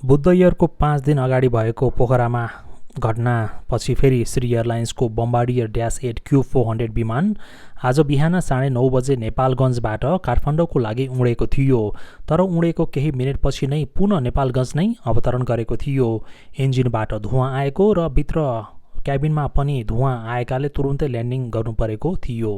बुद्ध इयरको 5 दिन अगाडि भएको पोखरामा घटनापछि फेरि श्री एयरलाइन्सको बम्बार्डियर -8 Q400 विमान आज बिहान 9:30 बजे नेपालगञ्जबाट काठमाडौँको लागि उडेको थियो। तर उडेको केही मिनेटपछि नै पुनः नेपालगञ्ज नै अवतरण गरेको थियो। इन्जिनबाट धुवाँ आएको र भित्र क्याबिनमा पनि धुवाँ आएकाले तुरुन्तै ल्यान्डिङ गर्नु परेको थियो।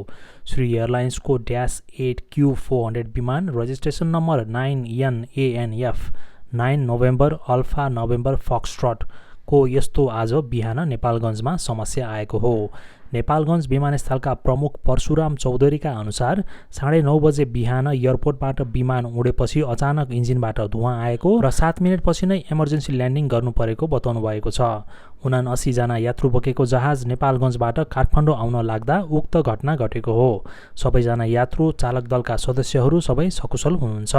श्री एयरलाइन्सको -8 Q400 विमान registration number 9NANF 9 November alpha November foxtrot को यस्तो आज बिहान नेपालगञ्जमा समस्या आएको हो। नेपालगञ्ज विमानस्थलका प्रमुख परशुराम चौधरीका अनुसार 9:30 बजे बिहान एयरपोर्टबाट विमान उडेपछि अचानक इन्जिनबाट धुवाँ आएको र 7 मिनटपछि नै इमर्जेन्सी ल्यान्डिङ गर्नु परेको बताउनु भएको छ। 79 जना यात्रु बोकेको जहाज नेपालगञ्जबाट काठमाडौँ आउन लाग्दा उक्त घटना घटेको हो। सबैजना यात्रु चालक दलका सदस्यहरू सबै सकुशल हुनुहुन्छ।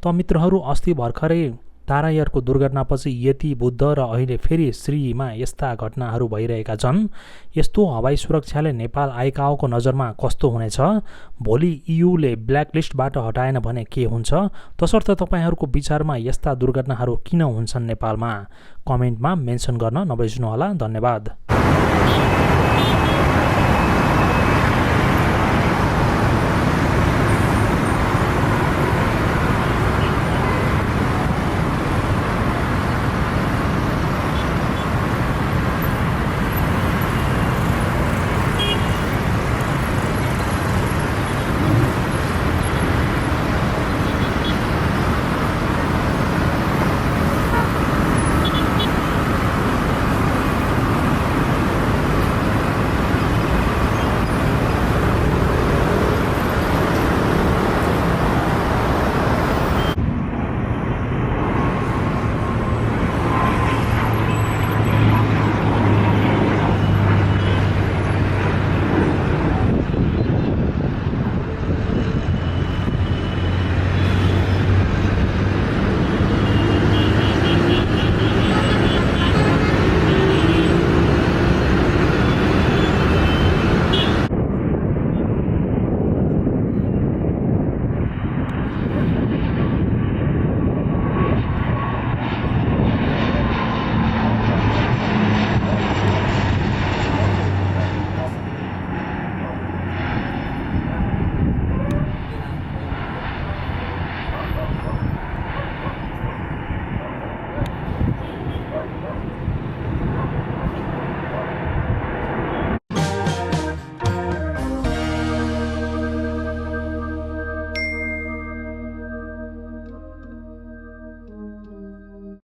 त मित्रहरू, अस्ति भर्खरै तारा एयरको दुर्घटनापछि यति बुद्ध र अहिले फेरि श्रीमा यस्ता घटनाहरू भइरहेका छन्। यस्तो हवाई सुरक्षाले नेपाल आइकाओको नजरमा कस्तो हुनेछ? भोलि इयूले ब्ल्याकलिस्टबाट हटाएन भने के हुन्छ? तसर्थ तपाईँहरूको विचारमा यस्ता दुर्घटनाहरू किन हुन्छन् नेपालमा? कमेन्टमा मेन्सन गर्न नबिर्सनुहोला। धन्यवाद।